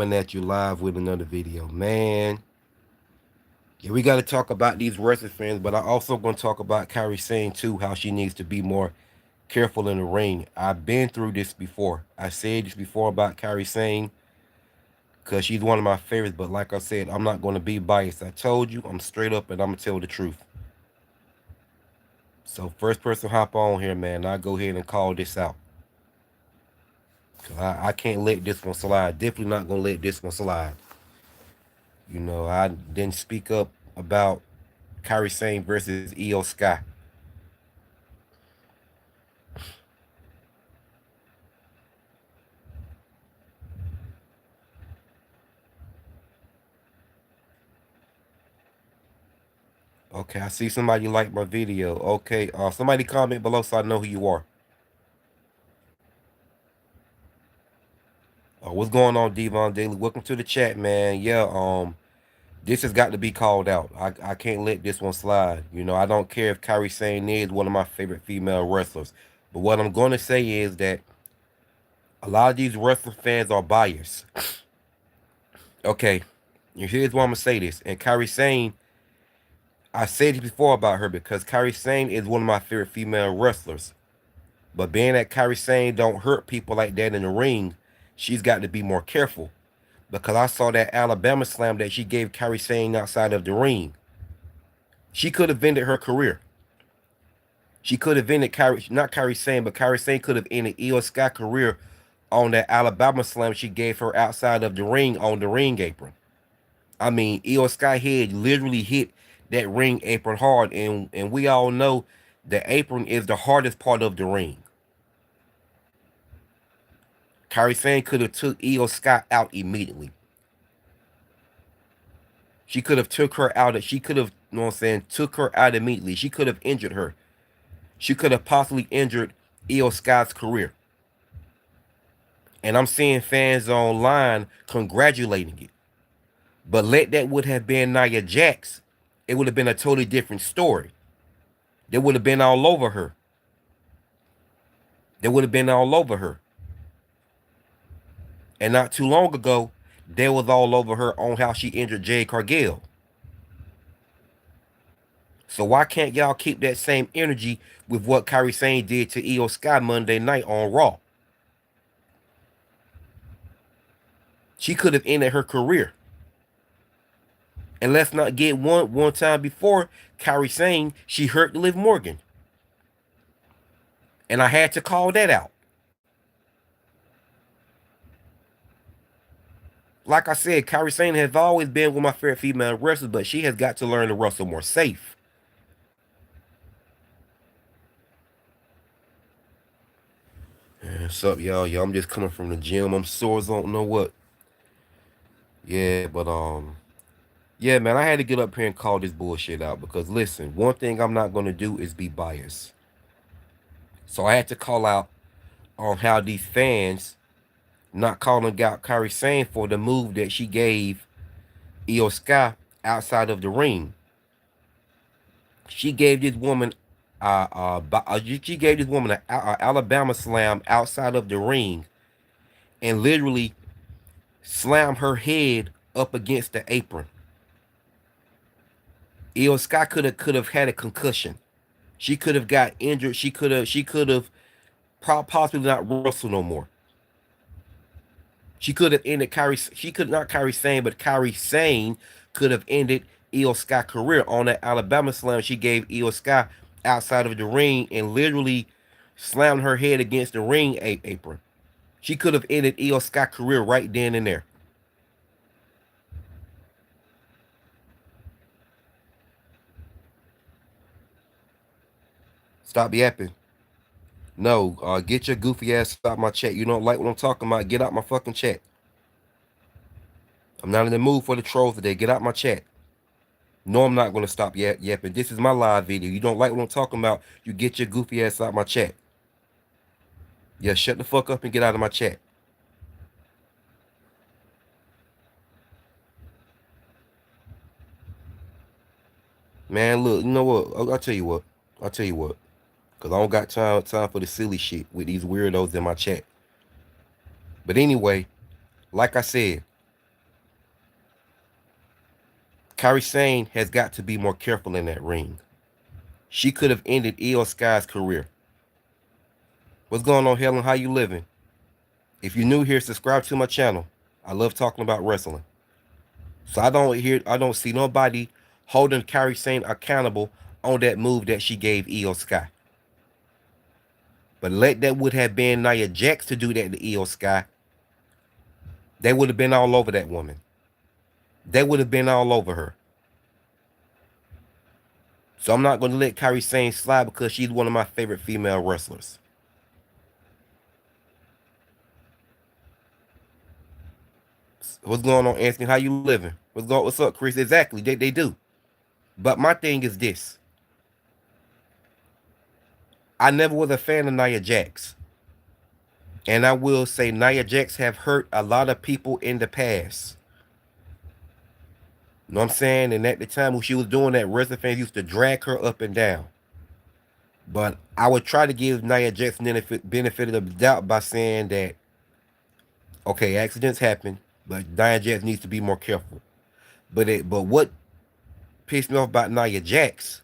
at you live with another video, man. Yeah, we got to talk about these wrestling fans, but I also going to talk about Kairi Sane too, how she needs to be more careful in the ring. I've been through this before. I said this before about Kairi Sane because she's one of my favorites, but like I said, I'm not going to be biased. I told you, I'm straight up and I'm going to tell the truth. So, first person hop on here, man. I'll go ahead and call this out. Cause I can't let this one slide. Definitely not going to let this one slide. You know, I didn't speak up about Kairi Sane versus Io Sky. Okay, I see somebody like my video. Okay, somebody comment below so I know who you are. What's going on, Devon Daily? Welcome to the chat, man. Yeah, this has got to be called out. I can't let this one slide. You know, I don't care if Kairi Sane is one of my favorite female wrestlers. But what I'm going to say is that a lot of these wrestling fans are biased. Okay, here's why I'm going to say this. And Kairi Sane, I said it before about her because Kairi Sane is one of my favorite female wrestlers. But being that Kairi Sane don't hurt people like that in the ring, she's got to be more careful. Because I saw that Alabama slam that she gave Kairi Sane outside of the ring. She could have ended her career. She could have ended not Kairi Sane, but Kairi Sane could have ended Io Sky's career on that Alabama slam she gave her outside of the ring on the ring apron. I mean, Io Sky head literally hit that ring apron hard, and we all know the apron is the hardest part of the ring. Kairi Sane could have took Io Sky out immediately. She could have took her out. She could have, you know what I'm saying, took her out immediately. She could have injured her. She could have possibly injured Io Sky's career. And I'm seeing fans online congratulating it. But let that would have been Nia Jax, it would have been a totally different story. They would have been all over her. They would have been all over her. And not too long ago, they was all over her on how she injured Jade Cargill. So why can't y'all keep that same energy with what Kairi Sane did to Io Sky Monday night on Raw? She could have ended her career. And let's not get one time before Kairi Sane, she hurt Liv Morgan. And I had to call that out. Like I said, Kairi Sane has always been one of my favorite female wrestlers, but she has got to learn to wrestle more safe. What's up, y'all? I'm just coming from the gym. I'm sore as I don't know what. Yeah, but yeah, man, I had to get up here and call this bullshit out because listen, one thing I'm not gonna do is be biased. So I had to call out on how these fans not calling out Kairi Sane for the move that she gave Io Sky outside of the ring. She gave this woman she gave this woman an Alabama slam outside of the ring and literally slammed her head up against the apron. Io Sky could have had a concussion. She could have got injured. She could have possibly not wrestle no more. She could have ended Kairi. She could not Kairi Sane, but Kairi Sane could have ended Io Sky's career on that Alabama slam she gave Io Sky outside of the ring and literally slammed her head against the ring apron. She could have ended Io Sky's career right then and there. Stop yapping. No, get your goofy ass out my chat. You don't like what I'm talking about? Get out my fucking chat. I'm not in the mood for the trolls today. Get out my chat. No, I'm not going to stop yapping. This is my live video. You don't like what I'm talking about? You get your goofy ass out my chat. Yeah, shut the fuck up and get out of my chat. Man, look, you know what? I'll tell you what. I'll tell you what. Because I don't got time for the silly shit with these weirdos in my chat. But anyway, like I said, Kairi Sane has got to be more careful in that ring. She could have ended Io Sky's career. What's going on, Helen? How you living? If you're new here, subscribe to my channel. I love talking about wrestling. So I don't see nobody holding Kairi Sane accountable on that move that she gave Io Sky. But let that would have been Nia Jax to do that to Io Sky. They would have been all over that woman. They would have been all over her. So I'm not going to let Kairi Sane slide because she's one of my favorite female wrestlers. What's going on, Anthony? How you living? What's up, Chris? Exactly, they do. But my thing is this. I never was a fan of Nia Jax. And I will say Nia Jax have hurt a lot of people in the past. You know what I'm saying? And at the time when she was doing that, wrestling fans used to drag her up and down. But I would try to give Nia Jax benefit of the doubt by saying that, okay, accidents happen, but Nia Jax needs to be more careful. But what pissed me off about Nia Jax,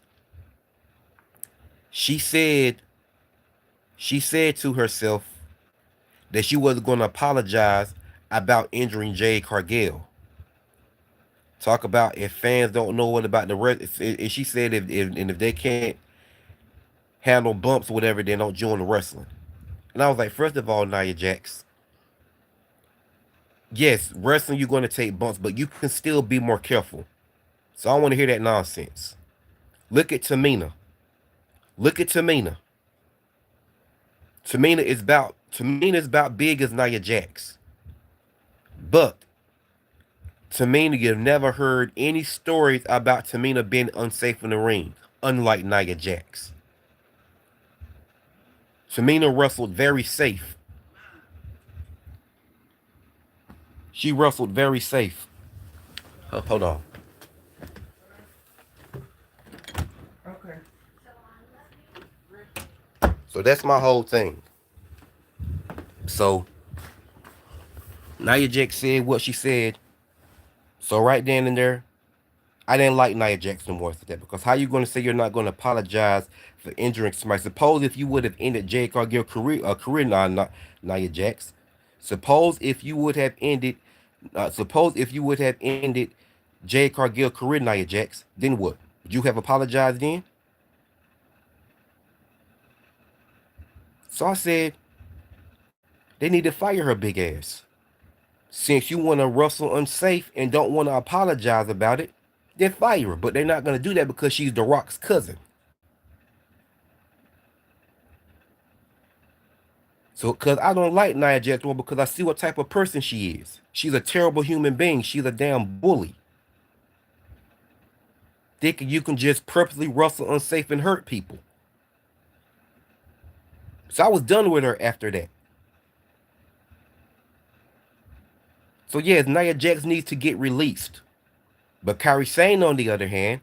she said to herself that she wasn't going to apologize about injuring Jade Cargill. Talk about if fans don't know what about the rest. And she said if they can't handle bumps or whatever, then don't join the wrestling. And I was like, first of all, Nia Jax, yes, wrestling you're going to take bumps, but you can still be more careful. So I don't want to hear that nonsense. Look at Tamina. Look at Tamina. Tamina is about big as Nia Jax. But Tamina, you've never heard any stories about Tamina being unsafe in the ring, unlike Nia Jax. Tamina wrestled very safe. She wrestled very safe. Hold on. Okay. So that's my whole thing. So Nia Jax said what she said. So right then and there, I didn't like Nia Jax no more for that, because how you going to say you're not going to apologize for injuring somebody? Suppose if you would have ended Jade Cargill's career, Nia Jax. Suppose if you would have ended Jade Cargill's career, Nia Jax, then what? Would you have apologized then? So I said, they need to fire her big ass. Since you want to wrestle unsafe and don't want to apologize about it, then fire her. But they're not going to do that because she's The Rock's cousin. So, because I don't like Nia Jax because I see what type of person she is. She's a terrible human being. She's a damn bully. Thinking you can just purposely wrestle unsafe and hurt people. So I was done with her after that. So yes, Nia Jax needs to get released. But Kairi Sane, on the other hand,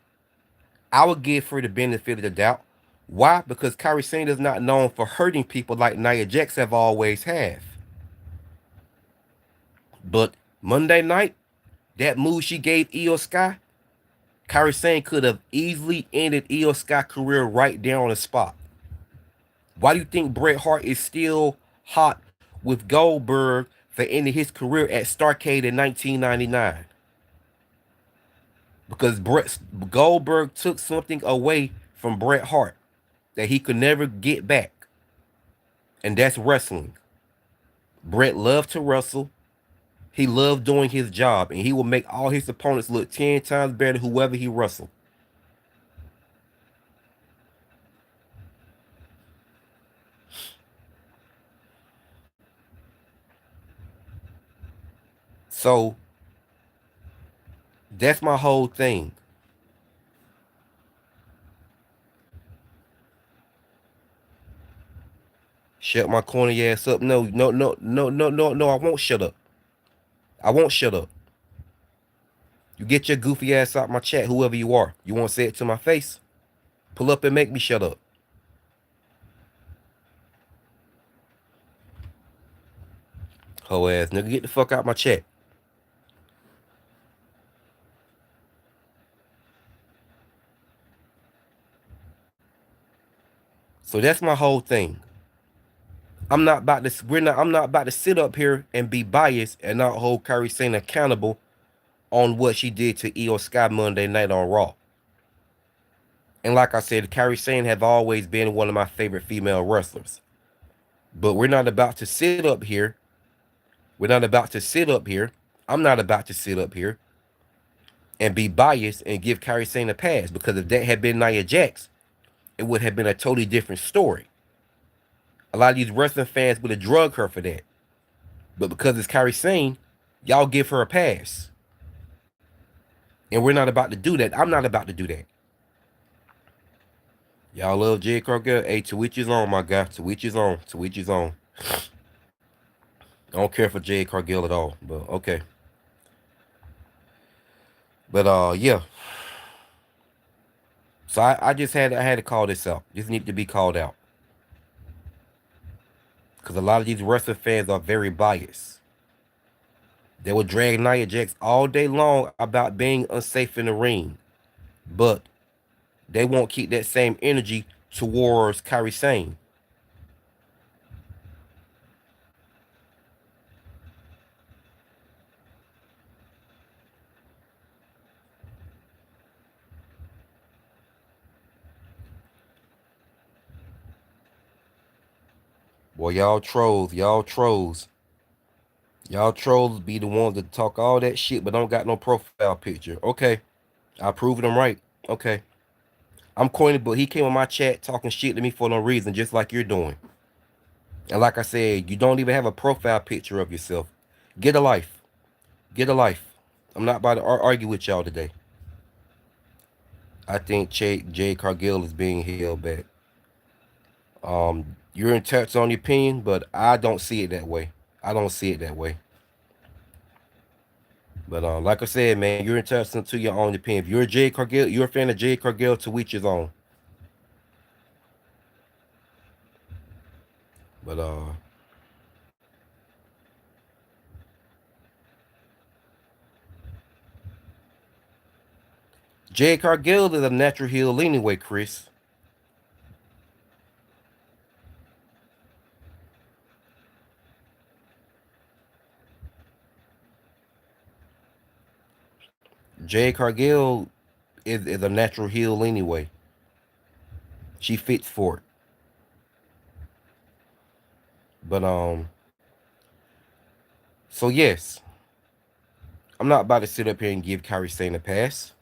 I would give her the benefit of the doubt. Why? Because Kairi Sane is not known for hurting people like Nia Jax have always have. But Monday night, that move she gave Io Sky, Kairi Sane could have easily ended Io Sky's career right there on the spot. Why do you think Bret Hart is still hot with Goldberg for ending his career at Starrcade in 1999? Because Goldberg took something away from Bret Hart that he could never get back. And that's wrestling. Bret loved to wrestle. He loved doing his job. And he will make all his opponents look 10 times better than whoever he wrestled. So that's my whole thing. Shut my corny ass up. No, I won't shut up. I won't shut up. You get your goofy ass out my chat, whoever you are. You want to say it to my face? Pull up and make me shut up. Ho ass nigga, get the fuck out my chat. So that's my whole thing. I'm not about to sit up here and be biased and not hold Kairi Sane accountable on what she did to Io Sky Monday night on Raw. And like I said, Kairi Sane have always been one of my favorite female wrestlers. But we're not about to sit up here. We're not about to sit up here. I'm not about to sit up here and be biased and give Kairi Sane a pass, because if that had been Nia Jax, it would have been a totally different story. A lot of these wrestling fans would have drugged her for that. But because it's Kairi Sane, y'all give her a pass. And we're not about to do that. I'm not about to do that. Y'all love Jade Cargill. Hey, to which is on, my guy. To which is on. To which is on. I don't care for Jade Cargill at all. But okay. But yeah. So I just had to call this out. This needs to be called out. Because a lot of these wrestling fans are very biased. They will drag Nia Jax all day long about being unsafe in the ring. But they won't keep that same energy towards Kairi Sane. Boy, y'all trolls, y'all trolls. Y'all trolls be the ones that talk all that shit but don't got no profile picture. Okay. I proved them right. Okay. I'm corny, but he came on my chat talking shit to me for no reason, just like you're doing. And like I said, you don't even have a profile picture of yourself. Get a life. Get a life. I'm not about to argue with y'all today. I think Jade Cargill is being held back. You're in touch on your opinion, but I don't see it that way. I don't see it that way. But like I said, man, you're entitled to your own opinion. If you're a Jade Cargill, you're a fan of Jade Cargill, to each his own. But Jade Cargill is a natural heel anyway, Chris. Jade Cargill is a natural heel anyway. She fits for it. But so yes, I'm not about to sit up here and give Kairi Sane a pass.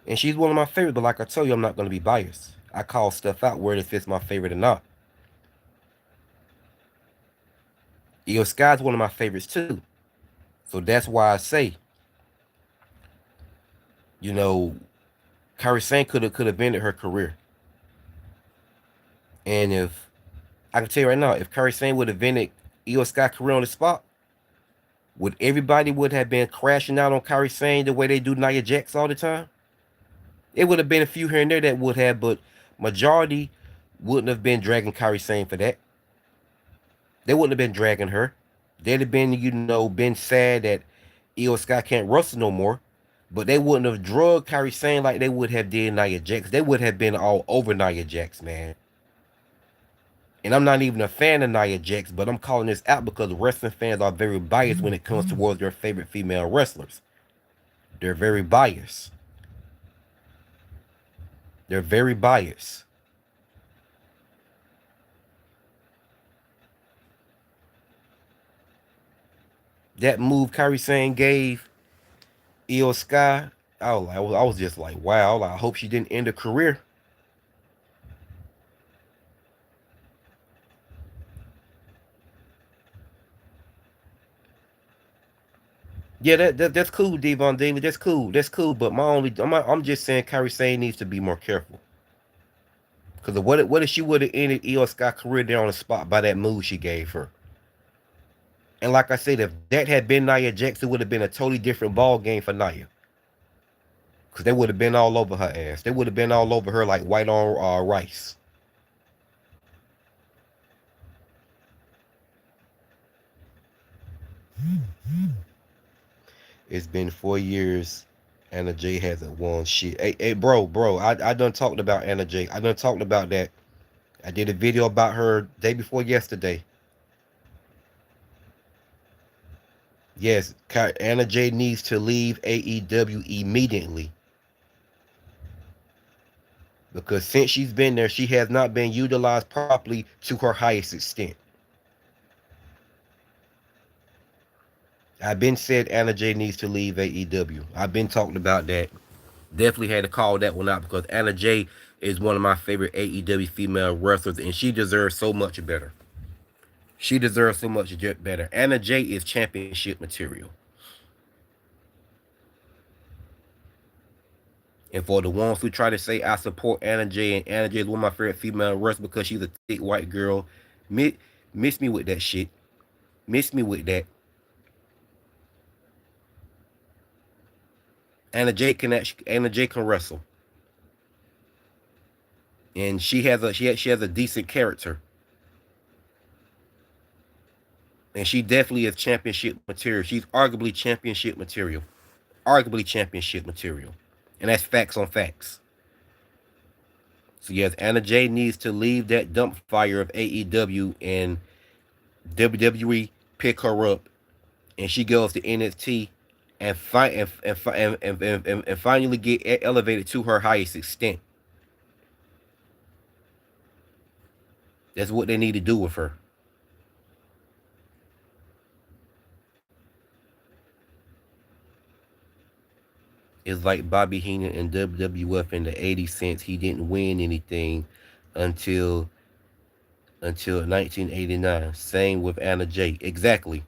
And she's one of my favorites, but like I tell you, I'm not going to be biased. I call stuff out whether it fits my favorite or not. Io Sky's one of my favorites too. So that's why I say, you know, Kairi Sane could have ended her career. And if I can tell you right now, if Kairi Sane would have ended Io Sky career on the spot, would everybody would have been crashing out on Kairi Sane the way they do Nia Jax all the time? It would have been a few here and there that would have, but majority wouldn't have been dragging Kairi Sane for that. They wouldn't have been dragging her. They'd have been, been sad that Io Sky can't wrestle no more. But they wouldn't have drugged Kairi Sane like they would have did Nia Jax. They would have been all over Nia Jax, man. And I'm not even a fan of Nia Jax, but I'm calling this out because wrestling fans are very biased when it comes towards their favorite female wrestlers. They're very biased. They're very biased. That move Kairi Sane gave Io Sky, I was just like, wow. I hope she didn't end her career. Yeah, that's cool, Devon Daly. That's cool. That's cool. But I'm just saying, Kairi Sane needs to be more careful. Because what if she would have ended Io Sky's career there on the spot by that move she gave her? And like I said, if that had been Nia Jax, it would have been a totally different ball game for Nia. Because they would have been all over her ass. They would have been all over her like white on rice. It's been 4 years Anna Jay hasn't won shit. Hey, bro, I done talked about Anna Jay. I done talked about that. I did a video about her day before yesterday. Yes, Anna Jay needs to leave AEW immediately because since she's been there, she has not been utilized properly to her highest extent. I've been said Anna Jay needs to leave AEW. I've been talking about that. Definitely had to call that one out because Anna Jay is one of my favorite AEW female wrestlers, and she deserves so much better. She deserves so much better. Anna Jay is championship material. And for the ones who try to say I support Anna Jay and Anna Jay is one of my favorite female wrestlers because she's a thick white girl, miss, miss me with that shit. Miss me with that. Anna Jay can wrestle, and she has a decent character, and she definitely is championship material. She's arguably championship material, and that's facts on facts. So yes, Anna Jay needs to leave that dump fire of AEW and WWE pick her up, and she goes to NXT and finally get elevated to her highest extent. That's what they need to do with her. It's like Bobby Heenan in WWF in the 80s since he didn't win anything until 1989. Same with Anna Jay. Exactly.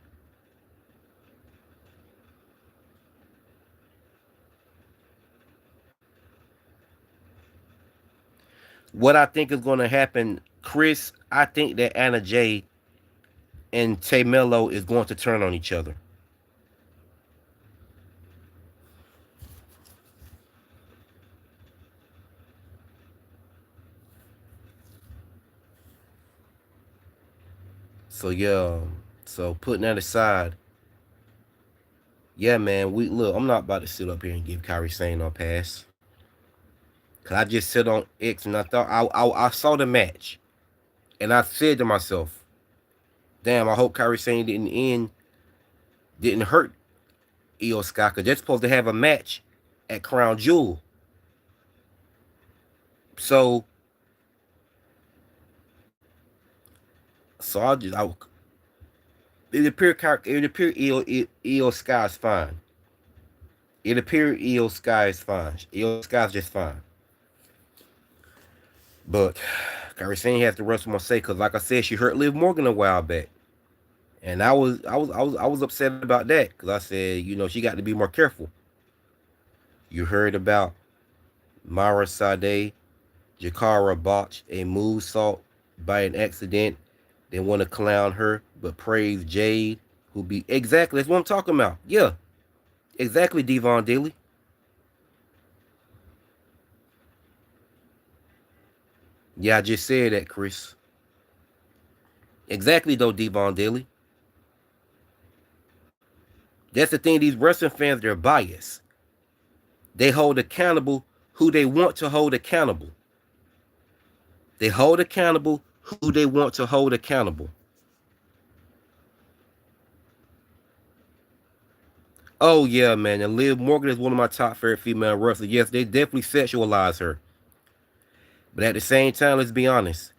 What I think is going to happen, Chris, I think that Anna Jay and Tay Mello is going to turn on each other. So yeah, so putting that aside, yeah, man, we look. I'm not about to sit up here and give Kyrie Sane no pass. Cause I just sit on X and I thought I saw the match, and I said to myself, "Damn, I hope Kyrie Sane didn't hurt Io Sky, cause they're supposed to have a match at Crown Jewel." So I just it appeared Io Sky is fine. It appeared Io Sky is fine. Io Sky's just fine. But Kyrie Sane has to wrestle my say because, like I said, she hurt Liv Morgan a while back, and I was upset about that because I said, you know, she got to be more careful. You heard about Mara Sade, Jakara botched a moonsault by an accident. They want to clown her, but praise Jade, who be exactly that's what I'm talking about. Yeah, exactly, Devon Daly. Yeah, I just said that, Chris. Exactly, though, Devon Daly. That's the thing. These wrestling fans, they're biased. They hold accountable who they want to hold accountable. They hold accountable who they want to hold accountable. Oh yeah, man. And Liv Morgan is one of my top favorite female wrestlers. Yes, they definitely sexualize her. But at the same time, let's be honest.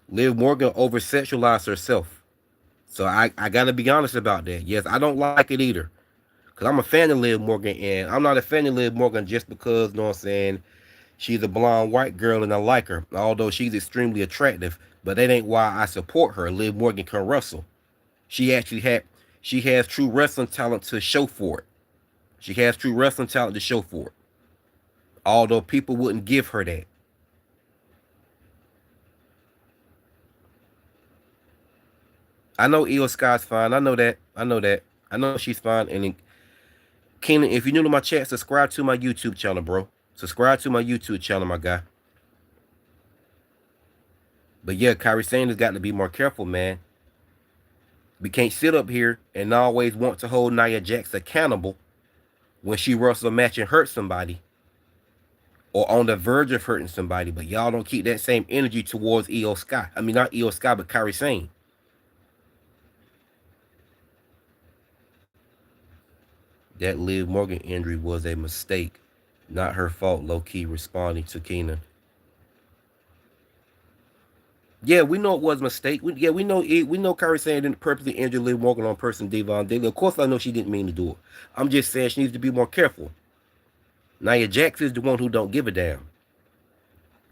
Liv Morgan over sexualized herself. So I gotta be honest about that. Yes, I don't like it either. Cause I'm a fan of Liv Morgan, and I'm not a fan of Liv Morgan just because, you know what I'm saying, she's a blonde white girl and I like her. Although she's extremely attractive. But that ain't why I support her. Liv Morgan can wrestle. She actually she has true wrestling talent to show for it. She has true wrestling talent to show for it. Although people wouldn't give her that. I know Io Sky's fine. I know that. I know that. I know she's fine. And Keenan, if you're new to my chat, subscribe to my YouTube channel, bro. Subscribe to my YouTube channel, my guy. But yeah, Kyrie Sanders got to be more careful, man. We can't sit up here and always want to hold Nia Jax accountable when she wrestles a match and hurts somebody, or on the verge of hurting somebody, but y'all don't keep that same energy towards Io Sky. I mean, not Io Sky, but Kairi Sane. That Liv Morgan injury was a mistake. Not her fault, low key responding to Keenan. Yeah, we know it was a mistake. We know it. We know Kairi Sane didn't purposely injure Liv Morgan on person Devon Daly. Of course, I know she didn't mean to do it. I'm just saying she needs to be more careful. Nia Jax is the one who don't give a damn.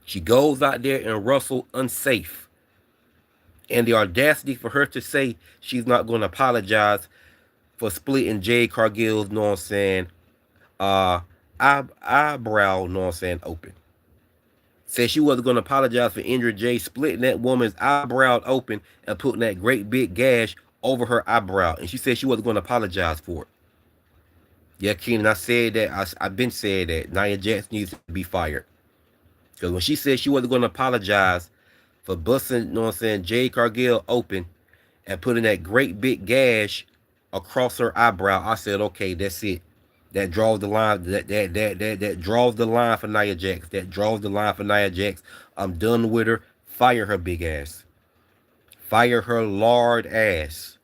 She goes out there and wrestle unsafe. And the audacity for her to say she's not going to apologize for splitting Jade Cargill's, know what I'm saying, eyebrow, know what I'm saying, open. Said she wasn't going to apologize for injuring Jade, splitting that woman's eyebrow open and putting that great big gash over her eyebrow. And she said she wasn't going to apologize for it. Yeah, Keenan, I said that. I've been saying that Nia Jax needs to be fired. Because when she said she wasn't going to apologize for busting, you know what I'm saying, Jade Cargill open and putting that great big gash across her eyebrow, I said, okay, that's it. That draws the line. That draws the line for Nia Jax. That draws the line for Nia Jax. I'm done with her. Fire her big ass. Fire her lard ass.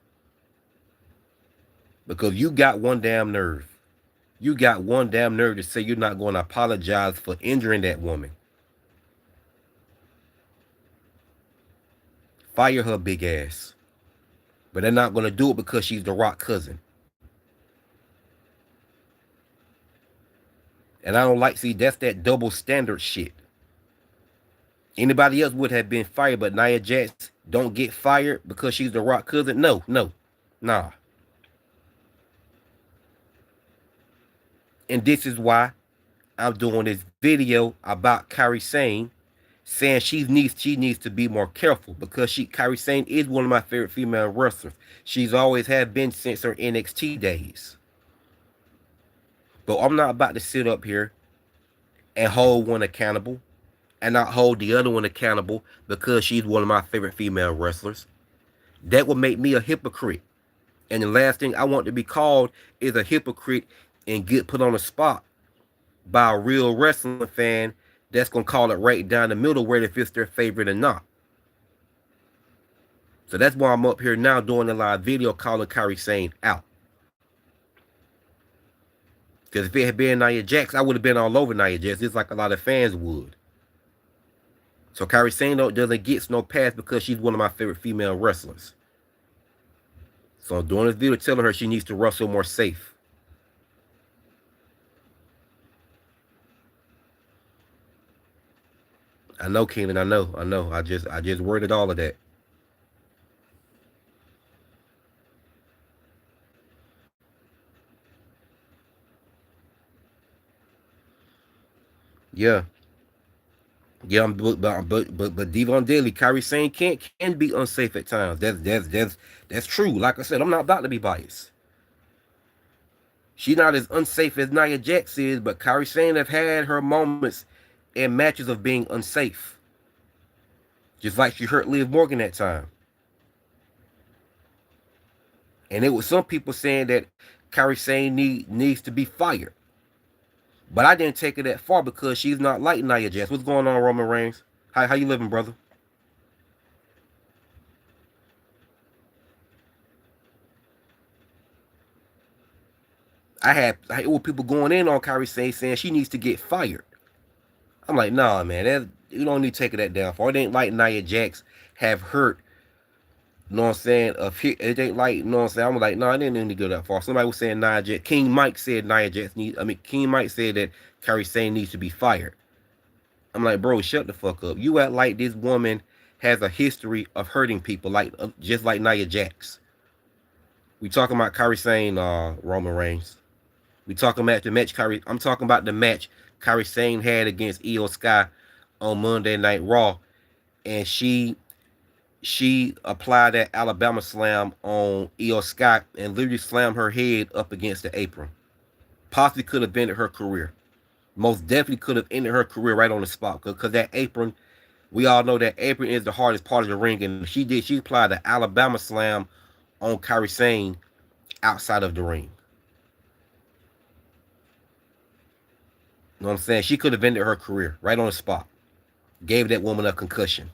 Because you got one damn nerve. You got one damn nerve to say you're not going to apologize for injuring that woman. Fire her big ass. But they're not going to do it because she's the Rock cousin. And I don't like, see, that's that double standard shit. Anybody else would have been fired, but Nia Jax don't get fired because she's the Rock cousin? No, nah. And this is why I'm doing this video about Kairi Sane, saying she needs to be more careful because Kairi Sane is one of my favorite female wrestlers. She's always have been since her NXT days. But I'm not about to sit up here and hold one accountable and not hold the other one accountable because she's one of my favorite female wrestlers. That would make me a hypocrite. And the last thing I want to be called is a hypocrite and get put on the spot by a real wrestling fan that's going to call it right down the middle whether if it's their favorite or not. So that's why I'm up here now doing a live video calling Kairi Sane out. Because if it had been Nia Jax, I would have been all over Nia Jax, just like a lot of fans would. So Kairi Sane doesn't get no pass because she's one of my favorite female wrestlers. So I'm doing this video telling her she needs to wrestle more safe. I know, Keenan, I know. I just worded all of that. Yeah. Yeah, but Devon Daly, Kairi Sane can be unsafe at times. That's true. Like I said, I'm not about to be biased. She's not as unsafe as Nia Jax is, but Kairi Sane have had her moments in matches of being unsafe. Just like she hurt Liv Morgan that time. And it was some people saying that Kairi Sane needs to be fired. But I didn't take it that far because she's not like Nia Jax. What's going on, Roman Reigns? How you living, brother? I had people going in on Kairi Sane saying she needs to get fired. I'm like, nah, man, you don't need to take it that down far. It ain't like Nia Jax have hurt. You know what I'm saying? It ain't like, you know what I'm saying? I'm like, no, it didn't need to go that far. Somebody was saying Nia Jax. King Mike said Nia Jax King Mike said that Kairi Sane needs to be fired. I'm like, bro, shut the fuck up. You act like this woman has a history of hurting people, like just like Nia Jax. We talking about Kairi Sane, Roman Reigns. We talking about the match I'm talking about the match Kairi Sane had against Io Sky on Monday Night Raw, and she applied that Alabama slam on Io Sky and literally slammed her head up against the apron. Possibly could have ended her career. Most definitely could have ended her career right on the spot because that apron, we all know that apron is the hardest part of the ring, and she applied the Alabama slam on Kairi Sane outside of the ring. You know what I'm saying? She could have ended her career right on the spot. Gave that woman a concussion.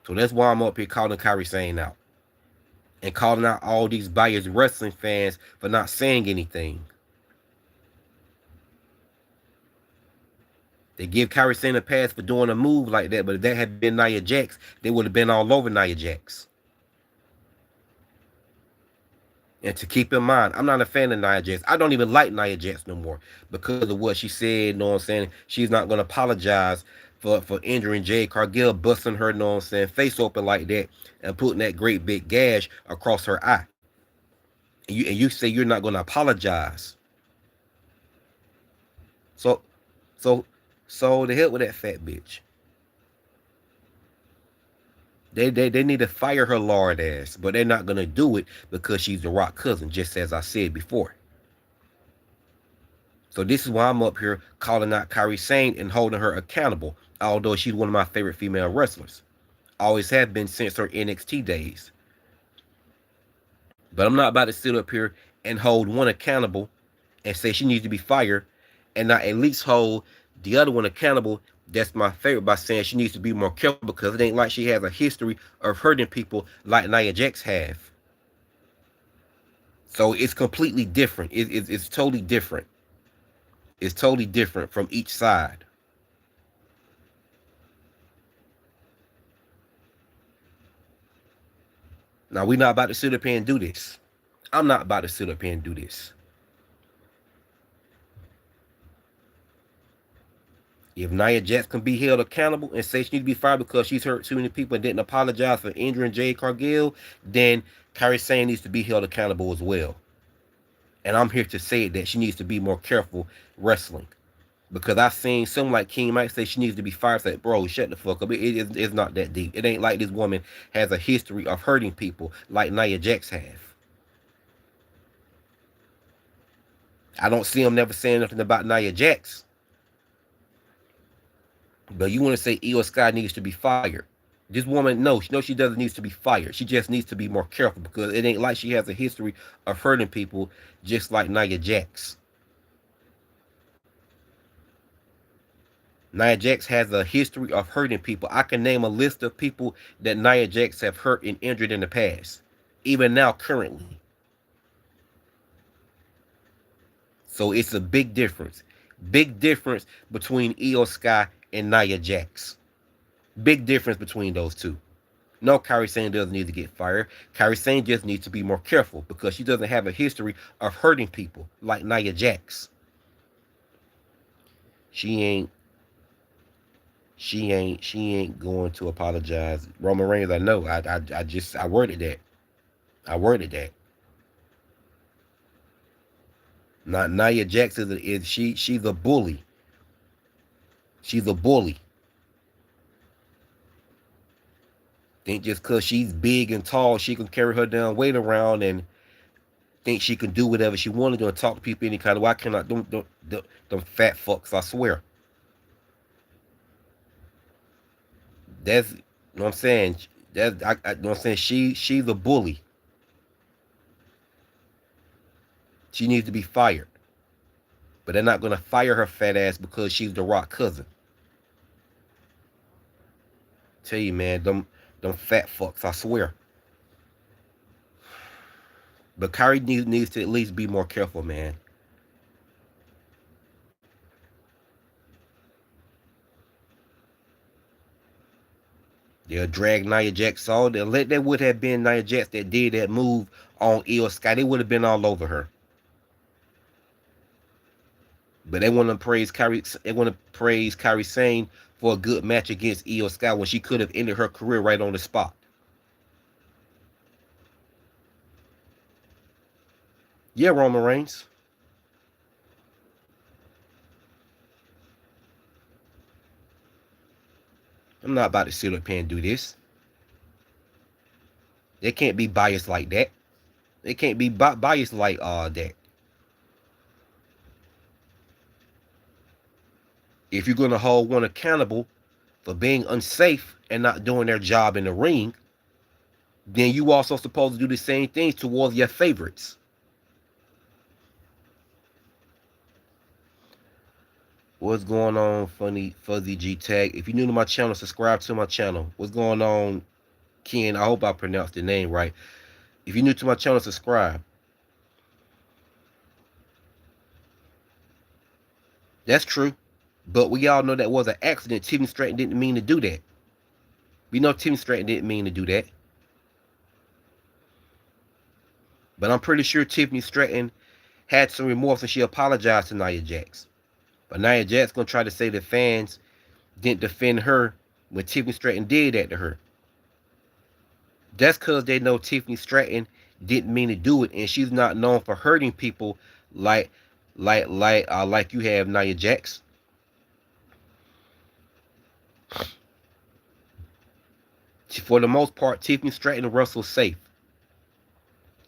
So that's why I'm up here calling Kairi Sane out. And calling out all these biased wrestling fans for not saying anything. They give Kairi Sane a pass for doing a move like that, but if that had been Nia Jax, they would have been all over Nia Jax. And to keep in mind, I'm not a fan of Nia Jax. I don't even like Nia Jax no more because of what she said. You know what I'm saying? She's not going to apologize for injuring Jade Cargill, busting her, you know what I'm saying, face open like that and putting that great big gash across her eye. And you say you're not going to apologize. So, so, so the hell with that fat bitch. They need to fire her lard ass, but they're not gonna do it because she's the Rock cousin, just as I said before. So this is why I'm up here calling out Kairi Sane and holding her accountable, although she's one of my favorite female wrestlers. Always have been since her NXT days. But I'm not about to sit up here and hold one accountable and say she needs to be fired and not at least hold the other one accountable that's my favorite by saying she needs to be more careful because it ain't like she has a history of hurting people like Nia Jax have. So it's completely different. It's totally different. It's totally different from each side. Now, we're not about to sit up here and do this. I'm not about to sit up here and do this. If Nia Jax can be held accountable and say she needs to be fired because she's hurt too many people and didn't apologize for injuring Jade Cargill, then Kairi Sane needs to be held accountable as well. And I'm here to say that she needs to be more careful wrestling. Because I've seen some like King Mike say she needs to be fired. Say, bro, shut the fuck up. It's not that deep. It ain't like this woman has a history of hurting people like Nia Jax have. I don't see him never saying nothing about Nia Jax. But you want to say Io Sky needs to be fired. This woman, no, she doesn't need to be fired. She just needs to be more careful because it ain't like she has a history of hurting people just like Nia Jax. Nia Jax has a history of hurting people. I can name a list of people that Nia Jax have hurt and injured in the past, even now, currently. So it's a big difference. Big difference between Io Sky and Nia Jax. Big difference between those two. No, Kairi Sane doesn't need to get fired. Kairi Sane just needs to be more careful because she doesn't have a history of hurting people like Nia Jax. She ain't going to apologize. Roman Reigns, I know. I worded that. I worded that. Not Nia Jax she's a bully. She's a bully. Think just cause she's big and tall, she can carry her damn weight around and think she can do whatever she wanted to and talk to people any kind of way. I cannot them fat fucks, I swear. That's, you know what I'm saying. That's, you know what I'm saying. She's a bully. She needs to be fired. But they're not gonna fire her fat ass because she's the Rock cousin. Tell you, man, them fat fucks, I swear. But Kairi needs to at least be more careful, man. They'll drag Nia Jax all. That would have been Nia Jax that did that move on Io Sky. They would have been all over her. But they want to praise Kairi. They want to praise Kairi Sane for a good match against Io Sky when she could have ended her career right on the spot. Yeah, Roman Reigns. I'm not about to sit up here and do this. They can't be biased like that. They can't be biased like that. If you're going to hold one accountable for being unsafe and not doing their job in the ring, then you also supposed to do the same things towards your favorites. What's going on, Funny Fuzzy G Tag? If you're new to my channel, subscribe to my channel. What's going on, Ken? I hope I pronounced the name right. If you're new to my channel, subscribe. That's true. But we all know that was an accident. Tiffany Stratton didn't mean to do that. We know Tiffany Stratton didn't mean to do that. But I'm pretty sure Tiffany Stratton had some remorse and she apologized to Nia Jax. But Nia Jax gonna try to say the fans didn't defend her when Tiffany Stratton did that to her. That's because they know Tiffany Stratton didn't mean to do it, and she's not known for hurting people like you have Nia Jax. For the most part, Tiffany Stratton and Russell's safe.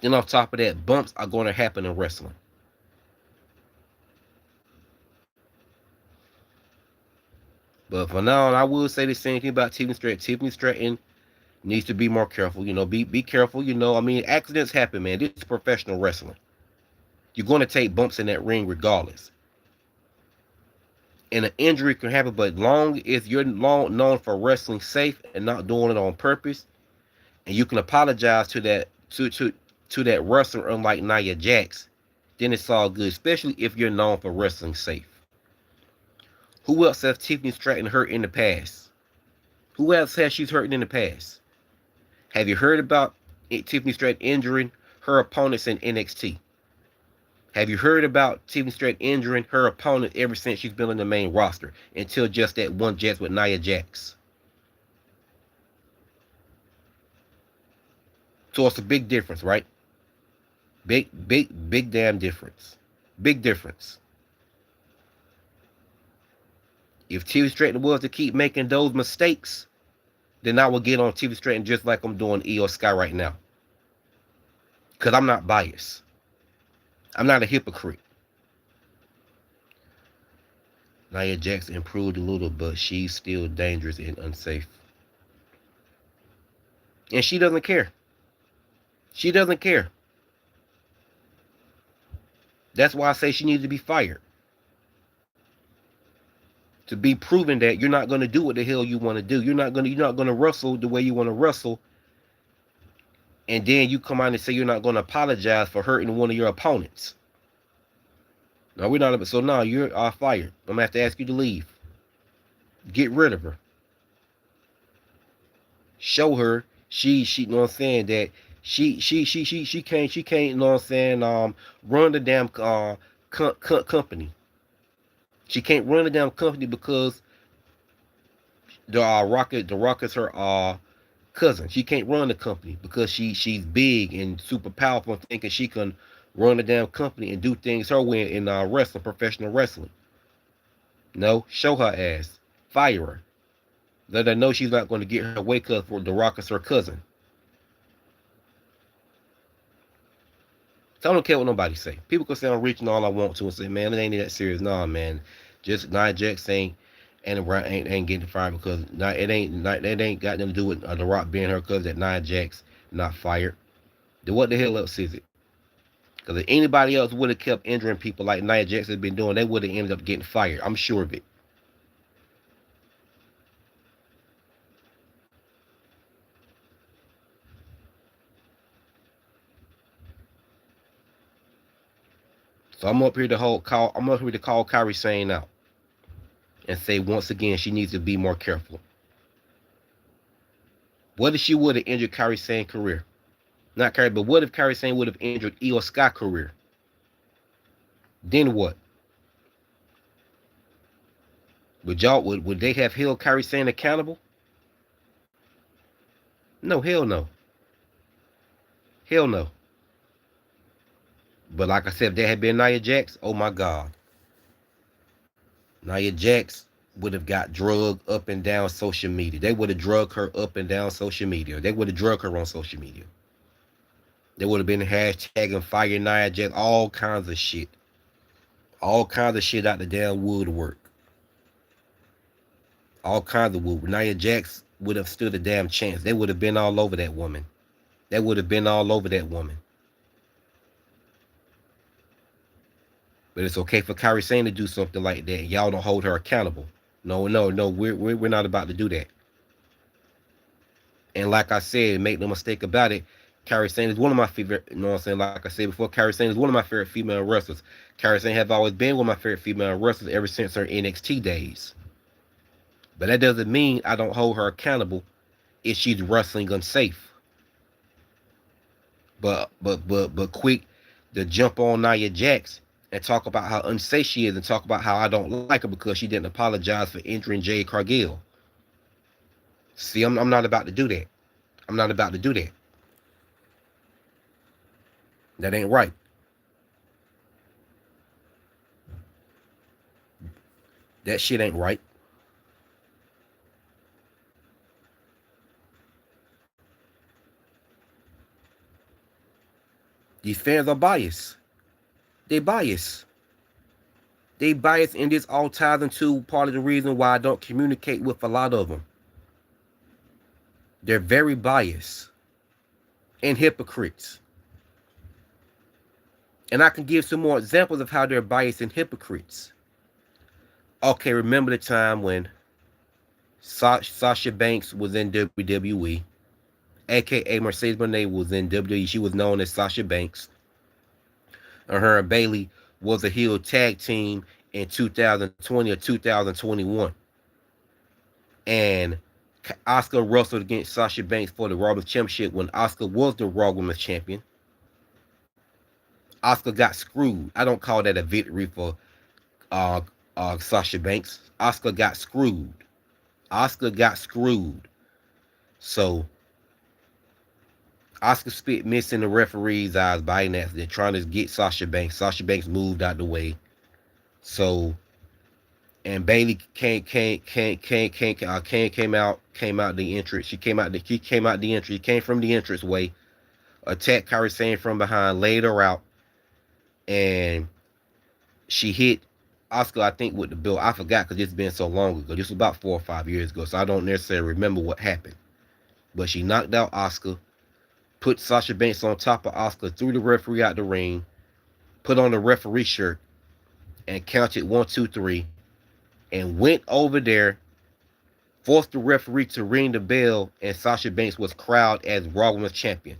Then on top of that, bumps are going to happen in wrestling. But for now, I will say the same thing about Tiffany Stratton. Tiffany Stratton needs to be more careful. You know, be careful. You know, I mean, accidents happen, man. This is professional wrestling. You're going to take bumps in that ring regardless. And an injury can happen, but long as you're known for wrestling safe and not doing it on purpose, and you can apologize to that wrestler, unlike Nia Jax, then it's all good. Especially if you're known for wrestling safe. Who else has Tiffany Stratton hurt in the past? Who else has she hurt in the past? Have you heard about Tiffany Stratton injuring her opponents in NXT? Have you heard about Tiffany Stratton injuring her opponent ever since she's been on the main roster until just that one Jets with Nia Jax? So it's a big difference, right? Big damn difference. Big difference. If Tiffany Stratton was to keep making those mistakes, then I will get on Tiffany Stratton just like I'm doing Iyo Sky right now. Because I'm not biased. I'm not a hypocrite. Nia Jax improved a little, but she's still dangerous and unsafe. And she doesn't care. She doesn't care. That's why I say she needs to be fired. To be proven that you're not going to do what the hell you want to do. You're not going to wrestle the way you want to wrestle. And then you come out and say you're not going to apologize for hurting one of your opponents. No, we're not. So now you're fired. I'm going to have to ask you to leave. Get rid of her. Show her she you know what I'm saying, that she can't, you know what I'm saying, run the damn company. She can't run the damn company because the Rocket's her cousin. She can't run the company because she's big and super powerful and thinking she can run the damn company and do things her way in wrestling, professional wrestling. No, show her ass. Fire her. Let her know she's not going to get her way cut for the Rocket's her cousin. So I don't care what nobody say. People can say I'm reaching all I want to and say, man, it ain't that serious. Nah, man. Just Nia Jax ain't getting fired because it ain't got nothing to do with The Rock being her cousin. That Nia Jax not fired. Then what the hell else is it? Because if anybody else would have kept injuring people like Nia Jax has been doing, they would have ended up getting fired. I'm sure of it. So I'm up here to call Kairi Sane out and say once again she needs to be more careful. What if she would have injured Kairi Sane's career? Not Kairi, but what if Kairi Sane would have injured Iyo Sky's career? Then what? Would they have held Kairi Sane accountable? No, hell no. Hell no. But like I said, if there had been Nia Jax, oh my God. Nia Jax would have got drugged up and down social media. They would have drugged her up and down social media. They would have drugged her on social media. They would have been hashtagging fire Nia Jax, all kinds of shit. All kinds of shit out the damn woodwork. All kinds of wood. Nia Jax would have stood a damn chance. They would have been all over that woman. They would have been all over that woman. But it's okay for Kairi Sane to do something like that. Y'all don't hold her accountable. No, no, no. We're not about to do that. And like I said, make no mistake about it, Kairi Sane is one of my favorite. You know what I'm saying? Like I said before, Kairi Sane is one of my favorite female wrestlers. Kairi Sane have always been one of my favorite female wrestlers ever since her NXT days. But that doesn't mean I don't hold her accountable if she's wrestling unsafe. But quick to jump on Nia Jax and talk about how unsafe she is and talk about how I don't like her because she didn't apologize for injuring Jade Cargill. See, I'm not about to do that. I'm not about to do that. That ain't right. That shit ain't right. These fans are biased. They biased. They biased, and this all ties into part of the reason why I don't communicate with a lot of them. They're very biased and hypocrites. And I can give some more examples of how they're biased and hypocrites. Okay, remember the time when Sasha Banks was in WWE, aka Mercedes Moné was in WWE. She was known as Sasha Banks. And her and Bayley was a heel tag team in 2020 or 2021. And Asuka wrestled against Sasha Banks for the Raw Women's Championship when Asuka was the Raw Women's Champion. Asuka got screwed. I don't call that a victory for Sasha Banks. Asuka got screwed. Asuka got screwed. So Asuka spit missing the referee's eyes by an accident, trying to get Sasha Banks. Sasha Banks moved out the way. So, and Bayley came out the entrance. She came out the entrance. She came from the entrance way, attacked Kairi Sane from behind, laid her out, and she hit Asuka, I think, with the belt. I forgot because it's been so long ago. This was about 4 or 5 years ago, so I don't necessarily remember what happened. But she knocked out Asuka, put Sasha Banks on top of Asuka, threw the referee out the ring, put on the referee shirt, and counted 1, 2, 3, and went over there, forced the referee to ring the bell, and Sasha Banks was crowned as Raw Women's Champion.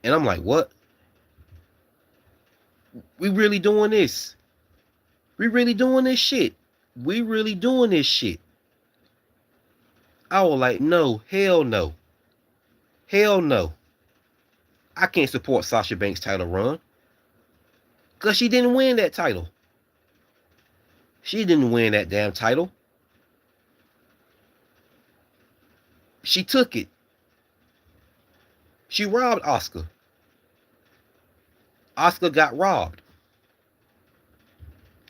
And I'm like, what? We really doing this? We really doing this shit? We really doing this shit? I was like, no, hell no. Hell no. I can't support Sasha Banks' title run. Because she didn't win that title. She didn't win that damn title. She took it. She robbed Asuka. Asuka got robbed.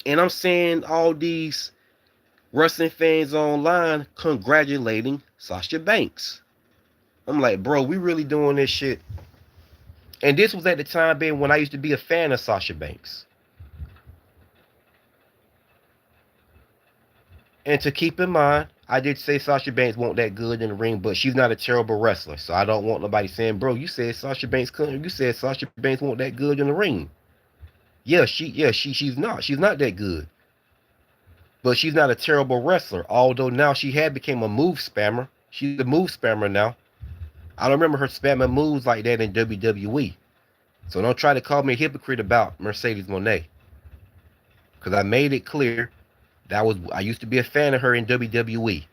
And I'm seeing all these wrestling fans online congratulating Sasha Banks. I'm like, bro, we really doing this shit? And this was at the time being when I used to be a fan of Sasha Banks. And to keep in mind, I did say Sasha Banks won't that good in the ring, but she's not a terrible wrestler. So I don't want nobody saying, bro, you said Sasha Banks couldn't. You said Sasha Banks won't that good in the ring. She's not. She's not that good. But she's not a terrible wrestler. Although now she had become a move spammer. She's a move spammer now. I don't remember her spamming moves like that in WWE. So don't try to call me a hypocrite about Mercedes Moné. Because I made it clear that I used to be a fan of her in WWE.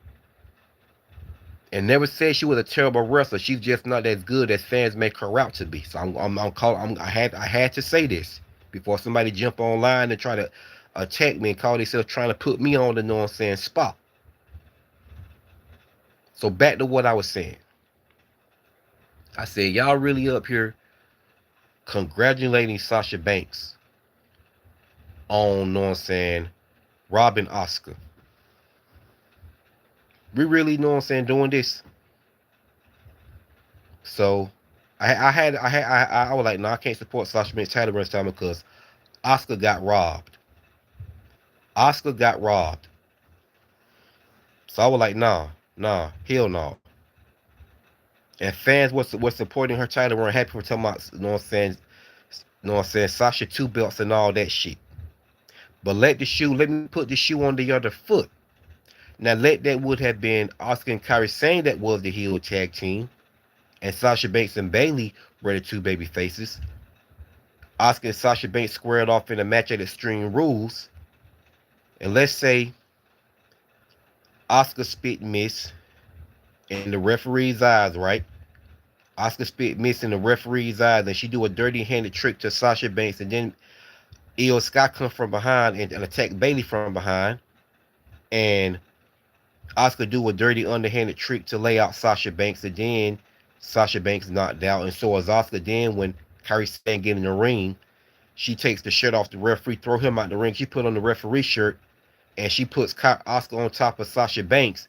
And never said she was a terrible wrestler. She's just not as good as fans make her out to be. So I had to say this before somebody jump online and try to attack me and call themselves trying to put me on the nonsense spot. So back to what I was saying. I said, y'all really up here congratulating Sasha Banks on, know what I'm saying, robbing Asuka. We really, know what I'm saying, doing this. So I was like, no, I can't support Sasha Banks' title run time because Asuka got robbed. Asuka got robbed. So I was like, nah, hell no. And fans were supporting her title run, happy for talking about, you know what I'm saying, You know what I'm saying? Sasha two belts and all that shit. But let me put the shoe on the other foot. Now let that would have been Oscar and Kairi Sane that was the heel tag team, and Sasha Banks and Bayley were the two baby faces. Oscar and Sasha Banks squared off in a match at Extreme Rules, and let's say Oscar spit miss in the referee's eyes, right? Oscar spit miss in the referee's eyes, and she do a dirty handed trick to Sasha Banks, and then Io Sky come from behind and attack Bayley from behind, and Oscar do a dirty underhanded trick to lay out Sasha Banks, and then Sasha Banks knocked out, and so is Oscar. Then when Kairi Sane get in the ring, she takes the shirt off the referee, throw him out the ring. She put on the referee shirt, and she puts Oscar on top of Sasha Banks,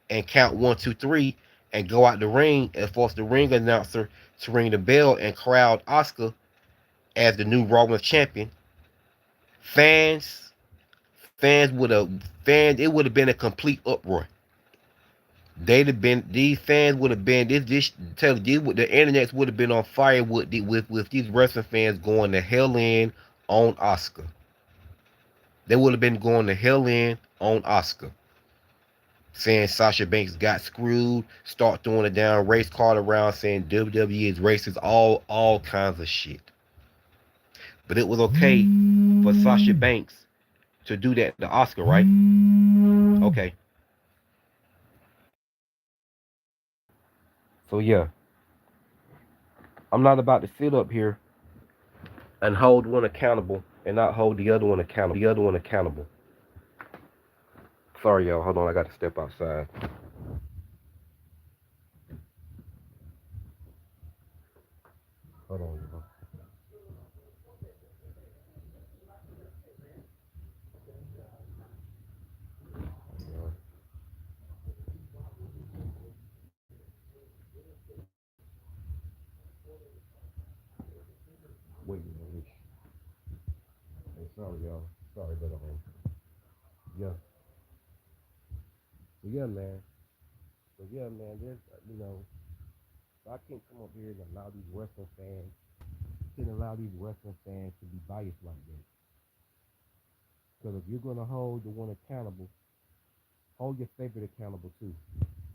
and count 1, 2, 3, and go out the ring and force the ring announcer to ring the bell and crowd Oscar as the new Raw Women's Champion. Fans, fans would have, fans, it would have been a complete uproar. They'd have been, these fans would have been, tell you, the internet would have been on fire with these wrestling fans going to hell in on Oscar. They would have been going to hell in on Oscar, saying Sasha Banks got screwed, start throwing it down, race card around, saying WWE is racist, all kinds of shit. But it was okay for Sasha Banks to do that to Oscar, right? Okay. So yeah, I'm not about to sit up here and hold one accountable and not hold the other one accountable. Sorry, y'all. Hold on. I got to step outside. Hold on, y'all. Wait, hey, sorry, y'all. Sorry, but yeah. So yeah, man. There's, I can't come up here and allow these wrestling fans, to be biased like that. Because if you're gonna hold the one accountable, hold your favorite accountable too.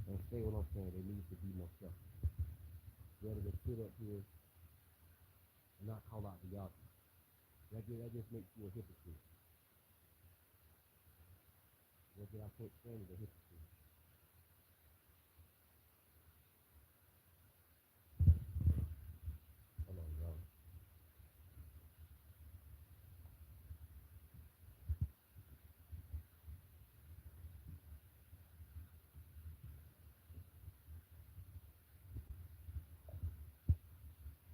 And say what I'm saying. They need to be more selfish. Rather than sit up here and not call out the obvious. That just makes you a hypocrite. That's what I can't stand is a hypocrite. Hold on, y'all.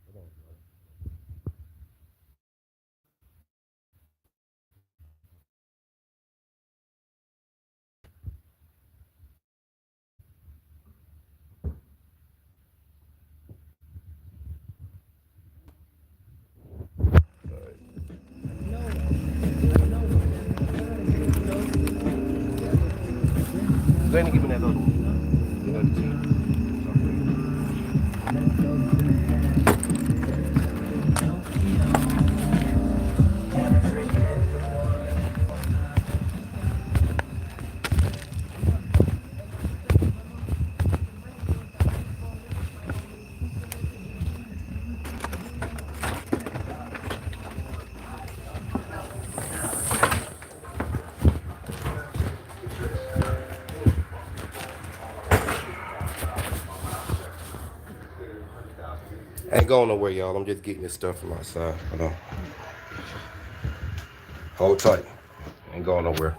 Hold on, y'all. Go ahead and give me that other one. The other team. Ain't going nowhere, y'all. I'm just getting this stuff from outside. Hold on. Hold tight. Ain't going nowhere.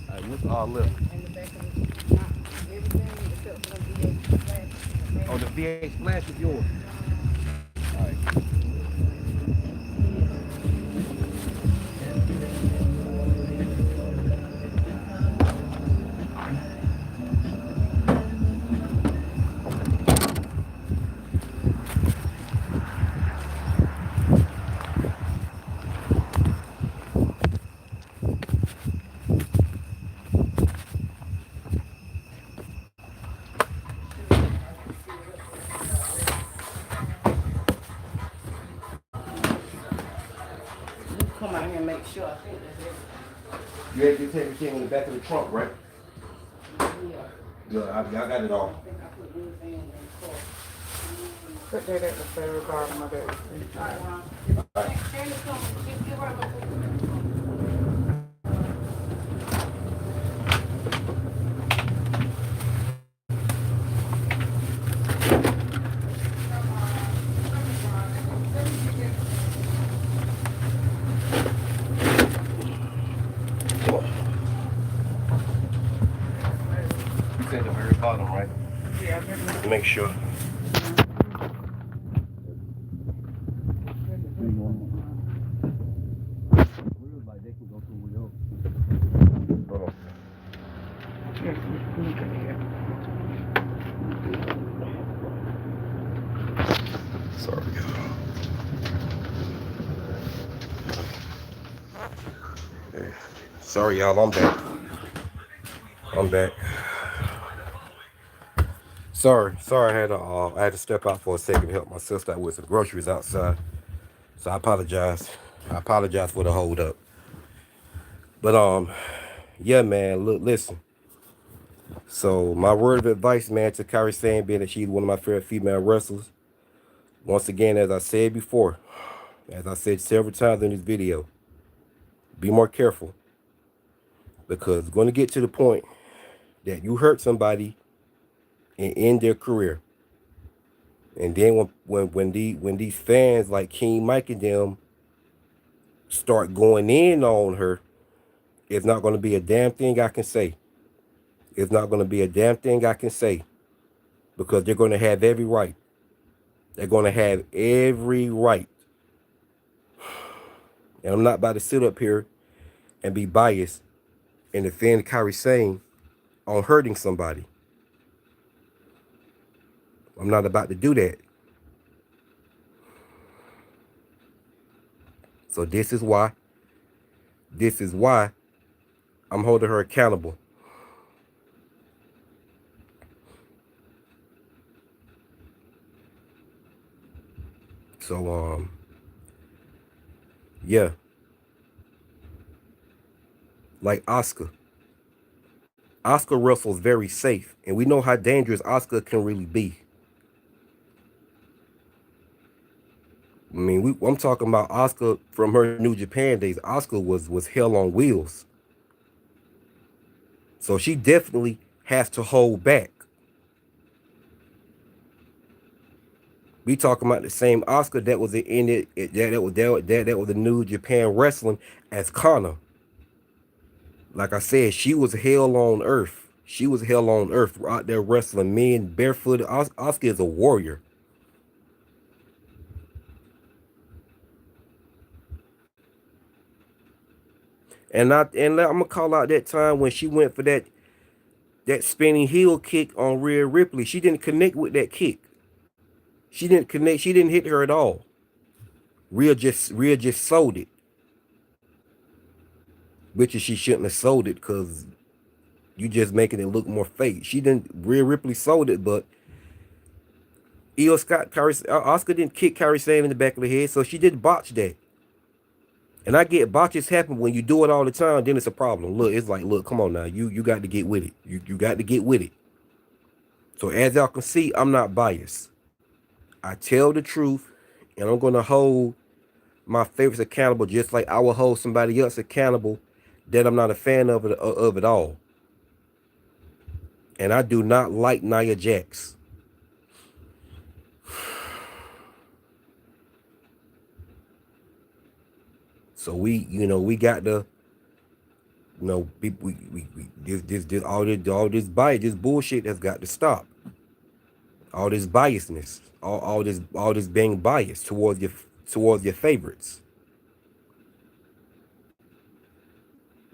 Alright, what's all left? Oh, the V8 Splash is yours. Alright. sure. I think that's everything. You had to take everything in the back of the trunk, right? Yeah. Good. I got it all. I think I put everything in the car. Put that at the very bottom of that. All right. Give her a look. You said the very bottom, right? Yeah, Make sure. Sorry, y'all. Hey. Sorry, y'all. I'm back. I'm back. Sorry, I had to step out for a second to help my sister out with some groceries outside. So I apologize. I apologize for the hold up. But yeah, man. Look, listen. So my word of advice, man, to Kairi Sane, being that she's one of my favorite female wrestlers. Once again, as I said before, as I said several times in this video, be more careful, because it's going to get to the point that you hurt somebody and end their career. And then when these fans like King Mike and them start going in on her, it's not going to be a damn thing I can say. It's not going to be a damn thing I can say, because they're going to have every right. They're going to have every right. And I'm not about to sit up here and be biased and defend Kairi Sane on hurting somebody. I'm not about to do that. So this is why I'm holding her accountable. So yeah. Like Asuka. Asuka wrestles very safe, and we know how dangerous Asuka can really be. I mean, I'm talking about Asuka from her New Japan days. Asuka was hell on wheels. So she definitely has to hold back. We talking about the same Asuka that was in it, that was the New Japan Wrestling as Kana. Like I said, she was hell on earth. She was hell on earth out there wrestling men barefooted. Asuka is a warrior. And I'm gonna call out that time when she went for that spinning heel kick on Rhea Ripley. She didn't connect with that kick. She didn't connect. She didn't hit her at all. Rhea just sold it, which is she shouldn't have sold it, because you just making it look more fake. She didn't. Rhea Ripley sold it, but Io Scott, Asuka didn't kick Kairi Sane in the back of the head, so she did botch that. And I get botches happen when you do it all the time, then it's a problem. Look, it's like, look, come on now. You got to get with it. You got to get with it. So as y'all can see, I'm not biased. I tell the truth, and I'm going to hold my favorites accountable just like I will hold somebody else accountable that I'm not a fan of it all. And I do not like Nia Jax. So we got to, all this bias, this bullshit has got to stop. All this biasness, all this being biased towards your favorites.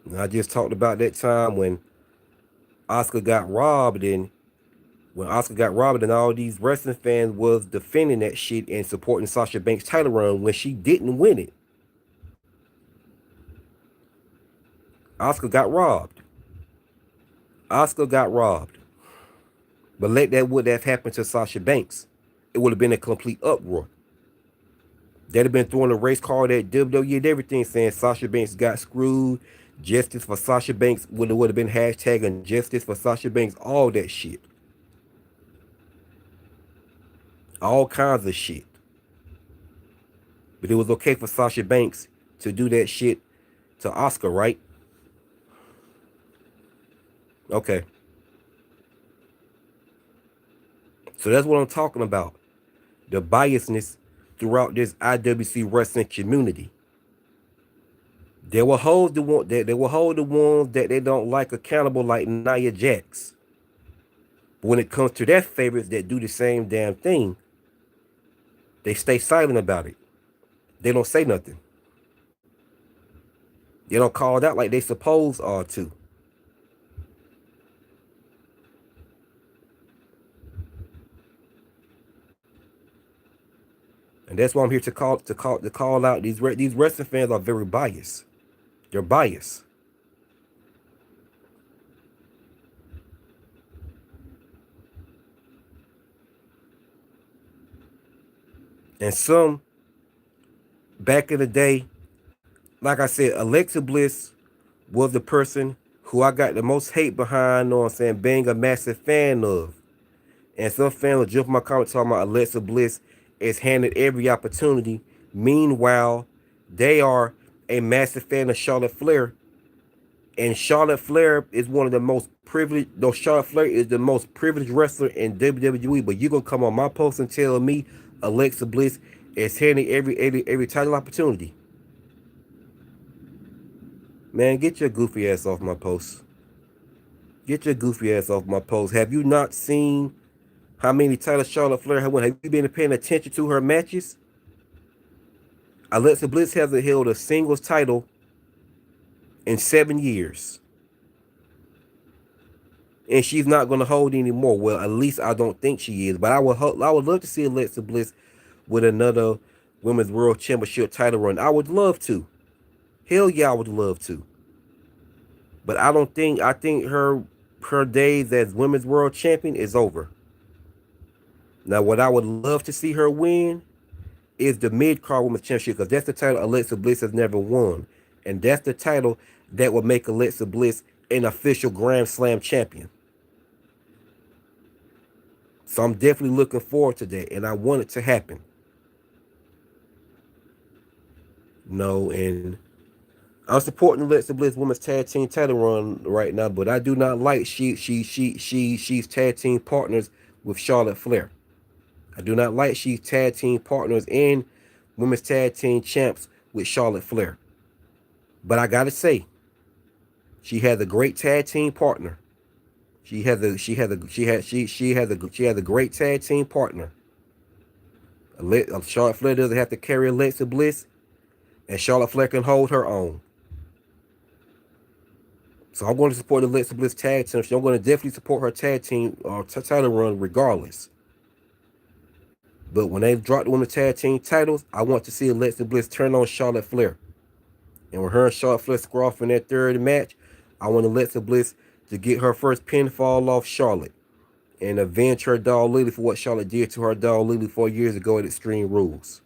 And I just talked about that time when Asuka got robbed, and all these wrestling fans was defending that shit and supporting Sasha Banks' title run when she didn't win it. Asuka got robbed. But let that would have happened to Sasha Banks, it would have been a complete uproar. They'd have been throwing a race card at WWE and everything, saying Sasha Banks got screwed. Justice for Sasha Banks would have been hashtag and justice for Sasha Banks, all that shit. All kinds of shit. But it was okay for Sasha Banks to do that shit to Asuka, right? Okay. So that's what I'm talking about. The biasness throughout this IWC wrestling community. They will hold the one that they will hold the ones that they don't like accountable, like Nia Jax. But when it comes to their favorites that do the same damn thing, they stay silent about it. They don't say nothing. They don't call it out like they supposed are to. And that's why I'm here to call out these wrestling fans are very biased. They're biased. And some back in the day, like I said, Alexa Bliss was the person who I got the most hate behind, you know what I'm saying, being a massive fan of. And some fans will jump in my comments talking about Alexa Bliss is handed every opportunity. Meanwhile, they are a massive fan of Charlotte Flair. And Charlotte Flair is one of the most privileged, though Charlotte Flair is the most privileged wrestler in WWE. But you're going to come on my post and tell me Alexa Bliss is handing every title opportunity. Man, get your goofy ass off my post. Get your goofy ass off my post. Have you not seen how many titles Charlotte Flair has won? Have you been paying attention to her matches? Alexa Bliss hasn't held a singles title in 7 years. And she's not going to hold anymore. Well, at least I don't think she is. But I would love to see Alexa Bliss with another Women's World Championship title run. I would love to. Hell yeah, I would love to. But I think her days as Women's World Champion is over. Now, what I would love to see her win is the Mid-Card Women's Championship, because that's the title Alexa Bliss has never won. And that's the title that will make Alexa Bliss an official Grand Slam champion. So I'm definitely looking forward to that, and I want it to happen. No, and I'm supporting Alexa Bliss Women's Tag Team title run right now, but I do not like she's tag team partners with Charlotte Flair. I do not like she's tag team partners and Women's Tag Team champs with Charlotte Flair. But I gotta say, she has a great tag team partner. She has a great tag team partner. Charlotte Flair doesn't have to carry Alexa Bliss, and Charlotte Flair can hold her own. So I'm going to support Alexa Bliss tag team. So I'm going to definitely support her tag team or title run regardless. But when they drop the women's tag team titles, I want to see Alexa Bliss turn on Charlotte Flair. And when her and Charlotte Flair square off in that third match, I want Alexa Bliss to get her first pinfall off Charlotte and avenge her dog Lily for what Charlotte did to her dog Lily 4 years ago at Extreme Rules.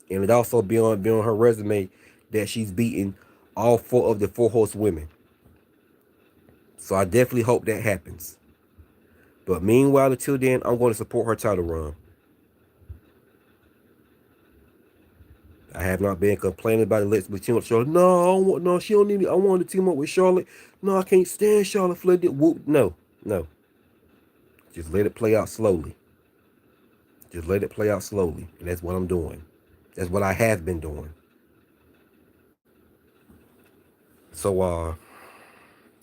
And it also be on her resume that she's beaten all 4 of the 4 horsewomen. So I definitely hope that happens. But meanwhile, until then, I'm going to support her title run. I have not been complaining about Alexa Bliss team up with Charlotte. No, she don't need it. I want to team up with Charlotte. No, I can't stand Charlotte Flair. Whoop, no. Just let it play out slowly. Just let it play out slowly. And that's what I'm doing. That's what I have been doing. So,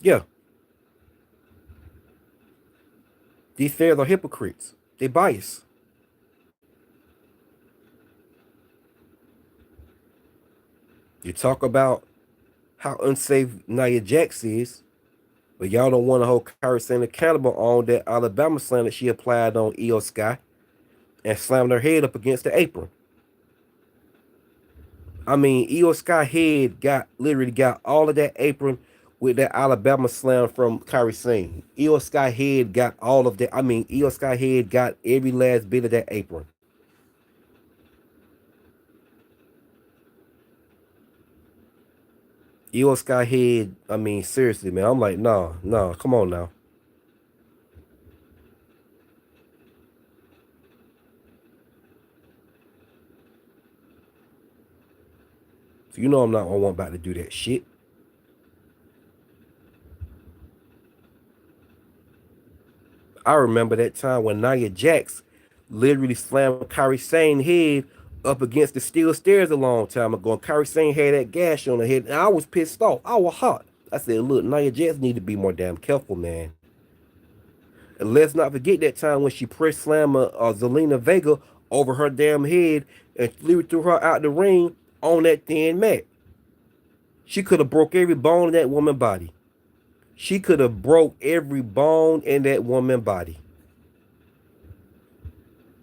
yeah. These fans are hypocrites. They bias. You talk about how unsafe Nia Jax is, but y'all don't want to hold Kairi Sane accountable on that Alabama slam that she applied on Io Sky and slammed her head up against the apron. I mean, Io Sky head literally got all of that apron with that Alabama slam from Kairi Sane. Io Sky head got all of that. I mean, Io Sky head got every last bit of that apron. Io Sky head, I mean, seriously, man. I'm like, nah, nah, come on now. So you know I'm not on one about to do that shit. I remember that time when Nia Jax literally slammed Kairi Sane head up against the steel stairs a long time ago. And Kairi Sane had that gash on her head, and I was pissed off. I was hot. I said, look, Nia Jax need to be more damn careful, man. And let's not forget that time when she pressed slammed Zelina Vega over her damn head and threw her out the ring on that thin mat. She could have broke every bone in that woman's body. She could have broke every bone in that woman's body.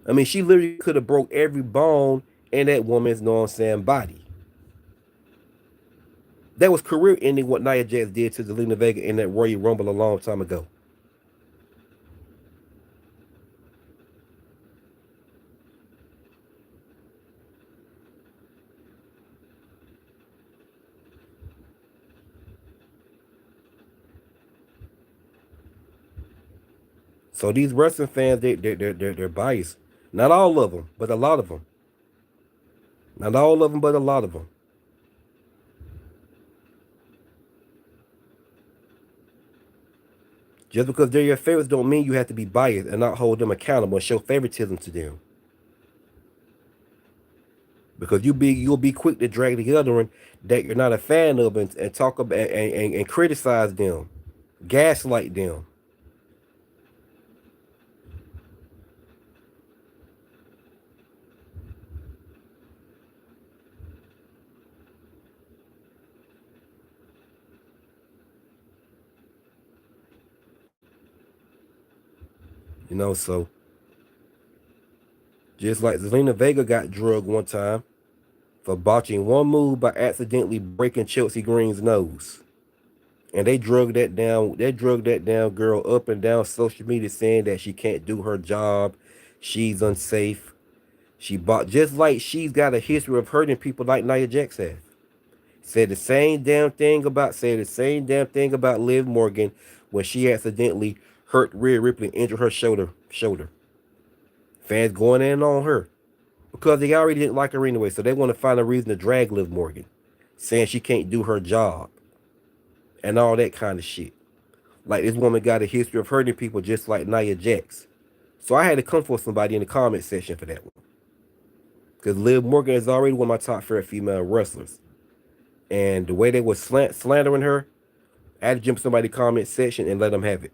I mean, she literally could have broke every bone in that woman's, know what I'm saying, body. That was career ending what Nia Jax did to Zelina Vega in that Royal Rumble a long time ago. So these wrestling fans, they're biased. Not all of them, but a lot of them. Not all of them, but a lot of them. Just because they're your favorites don't mean you have to be biased and not hold them accountable and show favoritism to them. Because you'll be quick to drag the other one that you're not a fan of and talk about and criticize them, gaslight them. You know, so just like Zelina Vega got drugged one time for botching one move by accidentally breaking Chelsea Green's nose. And they drugged that down. They drugged that down girl up and down social media saying that she can't do her job. She's unsafe. She bought just like she's got a history of hurting people like Nia Jax has. Said the same damn thing about Liv Morgan when she accidentally hurt Rhea Ripley and injured her shoulder. Fans going in on her because they already didn't like her anyway, so they want to find a reason to drag Liv Morgan, saying she can't do her job and all that kind of shit. Like this woman got a history of hurting people just like Nia Jax. So I had to come for somebody in the comment section for that one. Because Liv Morgan is already one of my top favorite female wrestlers. And the way they were slandering her, I had to jump somebody in the comment section and let them have it.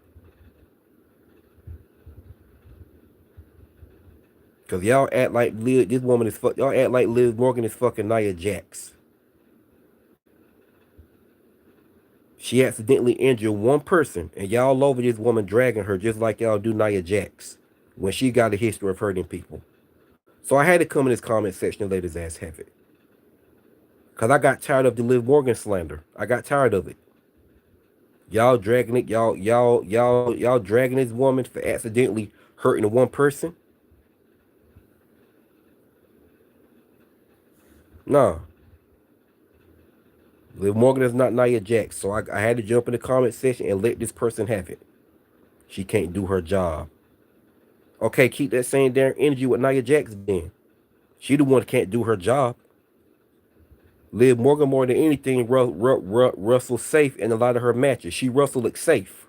Because y'all act like y'all act like Liv Morgan is fucking Nia Jax. She accidentally injured one person, and y'all over this woman dragging her just like y'all do Nia Jax when she got a history of hurting people. So I had to come in this comment section and let his ass have it. Because I got tired of the Liv Morgan slander. I got tired of it. Y'all dragging it, y'all dragging this woman for accidentally hurting one person. Nah. Liv Morgan is not Nia Jax, so I had to jump in the comment section and let this person have it. She can't do her job. Okay, keep that same damn energy with Nia Jax then. She the one that can't do her job. Liv Morgan more than anything wrestles safe in a lot of her matches. She wrestled safe.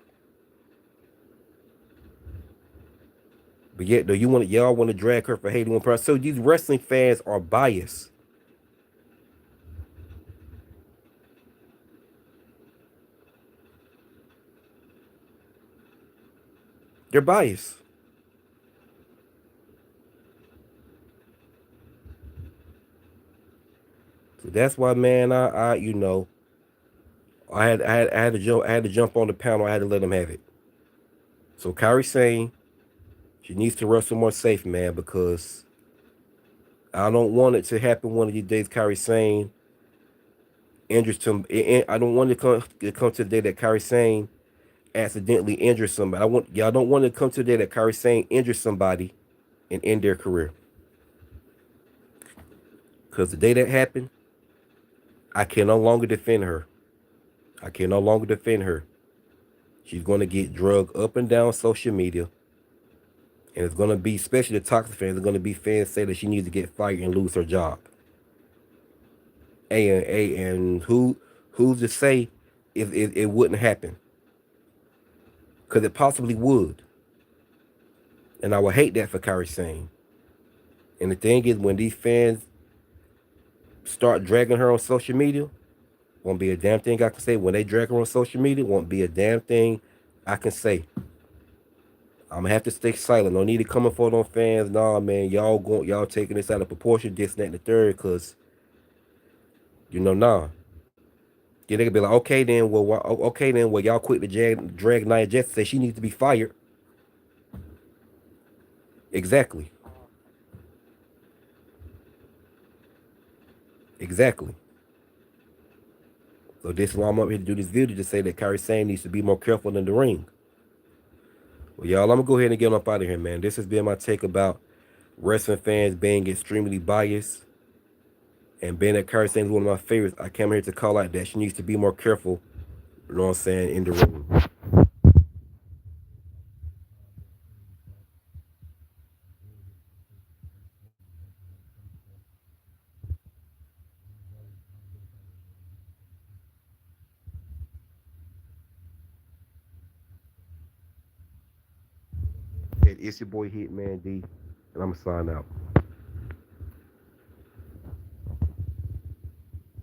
But yet, though, y'all want to drag her for hating one person. So these wrestling fans are biased. They're biased. So that's why, man, I had to jump on the panel. I had to let them have it. So Kairi Sane, she needs to wrestle more safe, man, because I don't want it to happen one of these days. Kairi Sane injures some. I don't want it to come to the day that Kairi Sane accidentally injures somebody. Y'all don't want it to come to the day that Kairi Sane injures somebody and end their career. Because the day that happened, I can no longer defend her. I can no longer defend her. She's going to get drugged up and down social media. And it's going to be, especially the toxic fans, are going to be fans say that she needs to get fired and lose her job. And who's to say if it wouldn't happen? Because it possibly would. And I would hate that for Kairi Sane. And the thing is, when these fans start dragging her on social media, won't be a damn thing I can say. When they drag her on social media, won't be a damn thing I can say. I'm gonna have to stay silent. No need to come for them fans. Nah, man, y'all taking this out of proportion, this, that, and the third, cause nah. Yeah, they could be like, okay then, well, y'all quit the drag Nia Jax, say she needs to be fired. Exactly. Exactly. So this is why I'm up here to do this video, to say that Kairi Sane needs to be more careful in the ring. Well, y'all, I'm gonna go ahead and get up out of here, man. This has been my take about wrestling fans being extremely biased, and being that Kairi Sane is one of my favorites. I came here to call out that she needs to be more careful. You know what I'm saying, in the ring. It's your boy Hitman D, and I'm gonna sign out.